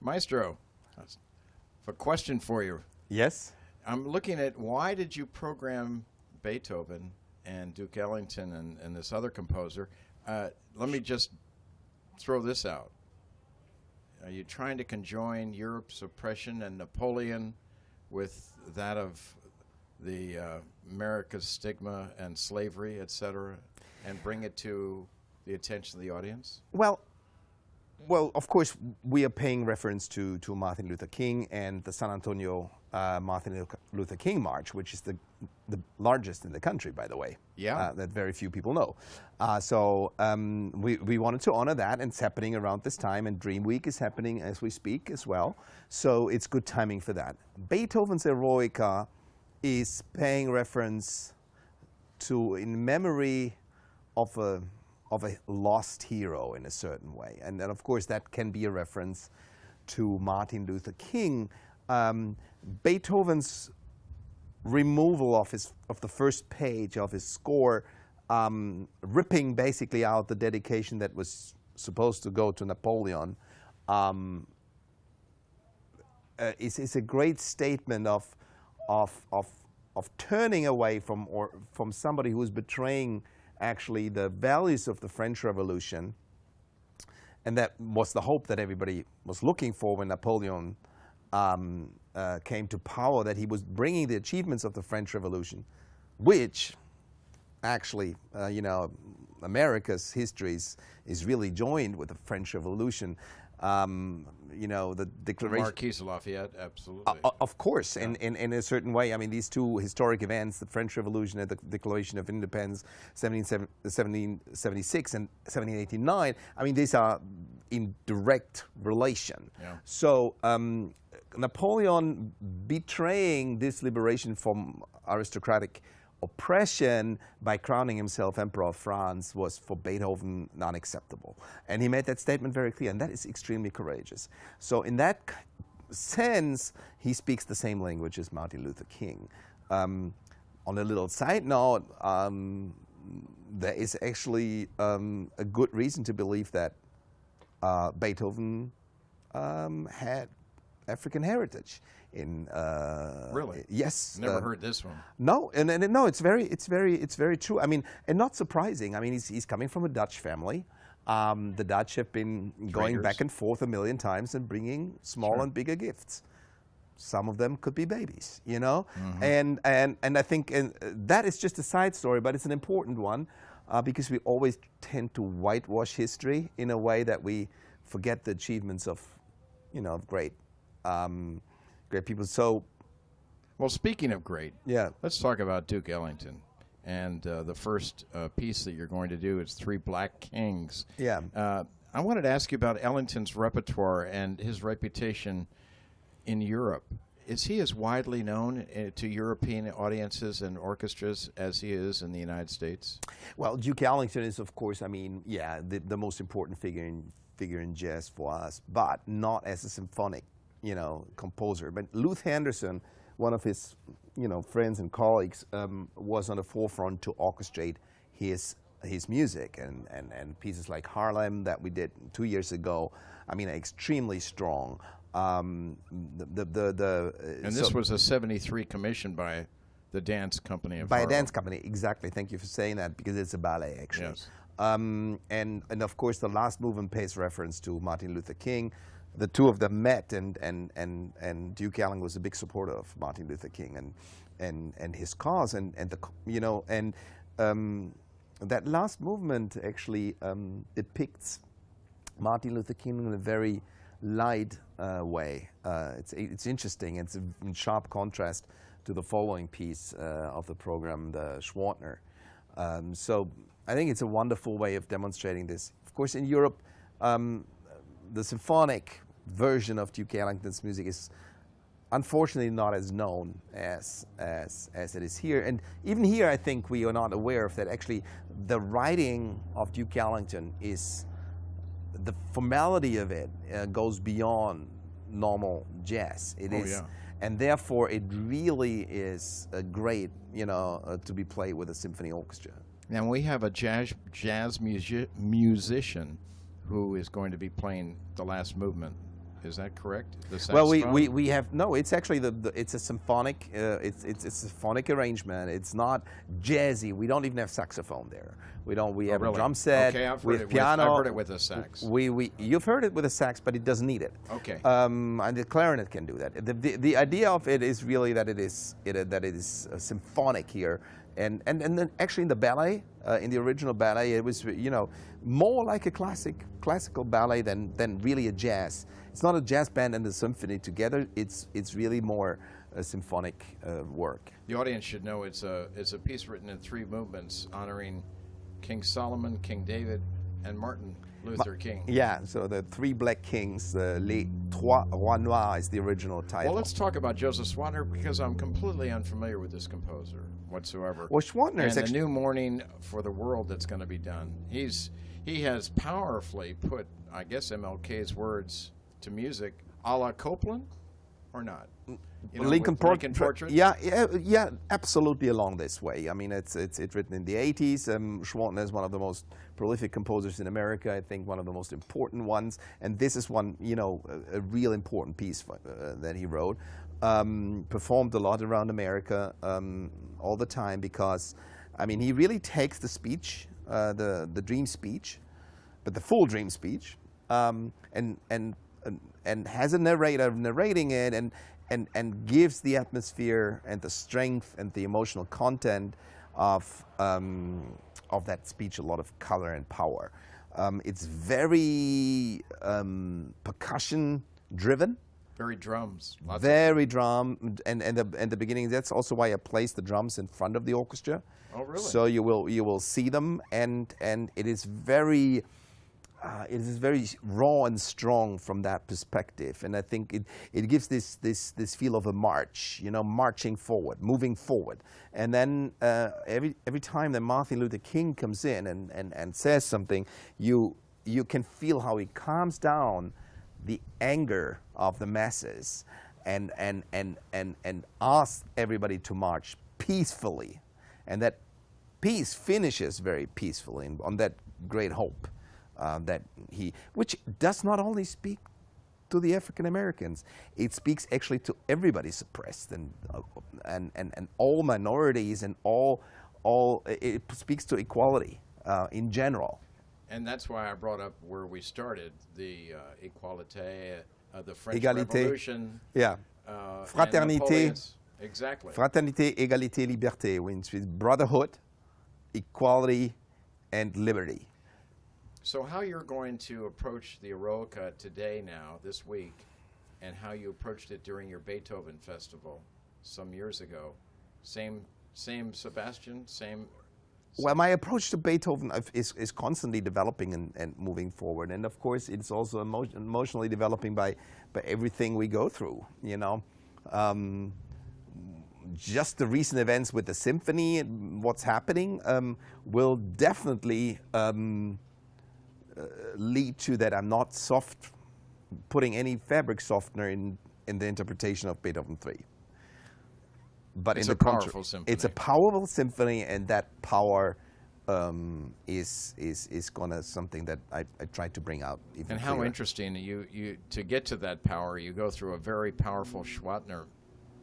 Maestro, a question for you. Yes? I'm looking at why did you program Beethoven and Duke Ellington and this other composer? Let me just throw this out. Are you trying to conjoin Europe's oppression and Napoleon with that of the America's stigma and slavery, etc., and bring it to the attention of the audience? Well, of course, we are paying reference to Martin Luther King and the San Antonio Martin Luther King March, which is the largest in the country, by the way. Yeah. That very few people know. So we wanted to honor that, and it's happening around this time, and Dream Week is happening as we speak as well. So it's good timing for that. Beethoven's Eroica is paying reference to, in memory of a lost hero in a certain way. And then, of course, that can be a reference to Martin Luther King. Beethoven's removal of the first page of his score, ripping basically out the dedication that was supposed to go to Napoleon, is a great statement of turning away from somebody who is betraying actually the values of the French Revolution. And that was the hope that everybody was looking for when Napoleon came to power, that he was bringing the achievements of the French Revolution, which actually, America's history is really joined with the French Revolution. The Declaration... Marquis of Lafayette, absolutely. Of course, yeah. in a certain way. I mean, these two historic events, the French Revolution and the Declaration of Independence, 1776 and 1789, I mean, these are in direct relation. Yeah. So Napoleon betraying this liberation from aristocratic oppression by crowning himself Emperor of France was for Beethoven unacceptable. And he made that statement very clear, and that is extremely courageous. So in that sense, he speaks the same language as Martin Luther King. On a little side note, there is actually a good reason to believe that Beethoven had African heritage. Really? Yes. Never heard this one. No, and no, it's very true. I mean, and not surprising. I mean, he's coming from a Dutch family. The Dutch have been going back and forth a million times and bringing small and bigger gifts. Some of them could be babies, you know. Mm-hmm. And I think that is just a side story, but it's an important one because we always tend to whitewash history in a way that we forget the achievements of, of great people. So, well, speaking of great, yeah, let's talk about Duke Ellington. And the first piece that you're going to do is Three Black Kings. Yeah. I wanted to ask you about Ellington's repertoire and his reputation in Europe. Is he as widely known to European audiences and orchestras as he is in the United States? Well, Duke Ellington is, of course, I mean, yeah, the most important figure in jazz for us, but not as a symphonic, composer. But Luther Henderson, one of his, friends and colleagues, was on the forefront to orchestrate his music, and pieces like Harlem that we did 2 years ago. I mean, extremely strong. And this was a 73 commission by the dance company of Harlem. By a dance company, exactly. Thank you for saying that, because it's a ballet, actually. Yes. And of course, the last movement pays reference to Martin Luther King. The two of them met, and Duke Ellington was a big supporter of Martin Luther King and his cause, that last movement actually depicts Martin Luther King in a very light way. It's interesting. It's in sharp contrast to the following piece of the program, the Schwartner. So I think it's a wonderful way of demonstrating this. Of course, in Europe, the symphonic version of Duke Ellington's music is unfortunately not as known as it is here. And even here, I think we are not aware of that. Actually, the writing of Duke Ellington is, the formality of it goes beyond normal jazz. It is, and therefore it really is great, to be played with a symphony orchestra. And we have a jazz musician who is going to be playing the last movement. Is that correct? The Well, saxophone? we have no. It's actually it's a symphonic. It's a symphonic arrangement. It's not jazzy. We don't even have saxophone there. We have really? a drum set. Okay, I've we heard have it with- piano. I've heard it with a sax. You've heard it with a sax, but it doesn't need it. Okay. And the clarinet can do that. The idea of it is really that it is symphonic here, and then actually in the ballet, in the original ballet, it was more like a classical ballet than really a jazz. It's not a jazz band and a symphony together. It's really more a symphonic work. The audience should know it's a piece written in 3 movements honoring King Solomon, King David, and Martin Luther King. Yeah, so the 3 Black Kings, Les Trois Rois Noirs is the original title. Well, let's talk about Joseph Schwantner, because I'm completely unfamiliar with this composer whatsoever. Well, Schwantner and is the actually new Morning for the World that's going to be done. He has powerfully put, I guess, MLK's words to music, a la Copland, or not? Lincoln Portrait. Yeah, absolutely along this way. I mean, it's written in the 80s. Schwantner is one of the most prolific composers in America. I think one of the most important ones. And this is one, a real important piece that he wrote. Performed a lot around America all the time because, I mean, he really takes the speech, the dream speech, but the full dream speech, and has a narrator narrating it and gives the atmosphere and the strength and the emotional content of that speech a lot of color and power. It's very percussion driven. Very drums. Very drum, and the beginning. That's also why I place the drums in front of the orchestra. Oh, really? So you will see them, and it is very raw and strong from that perspective. And I think it gives this feel of a march, marching forward, moving forward. And then every time that Martin Luther King comes in and says something, you can feel how he calms down the anger of the masses and asks everybody to march peacefully. And that peace finishes very peacefully on that great hope which does not only speak to the African Americans, it speaks actually to everybody suppressed and all minorities and all it speaks to equality in general. And that's why I brought up where we started, the equalite, the French Égalité. Revolution. Yeah. and Fraternité. Napoleon's- Exactly. Fraternité, égalité, liberté, which is brotherhood, equality, and liberty. So how you're going to approach the Eroica today now, this week, and how you approached it during your Beethoven festival some years ago. Same Sebastian, same... Well, my approach to Beethoven is constantly developing and moving forward. And of course, it's also emotionally developing by everything we go through, Just the recent events with the symphony and what's happening will definitely lead to that I'm not putting any fabric softener in the interpretation of Beethoven 3. But It's in a the powerful symphony. It's a powerful symphony, and that power is gonna something that I try to bring out even And how clearer. interesting, you to get to that power, you go through a very powerful Schwantner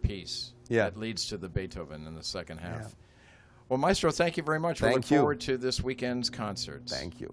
piece that leads to the Beethoven in the second half. Yeah. Well, Maestro, thank you very much. We Thank look you. forward to this weekend's concerts. Thank you.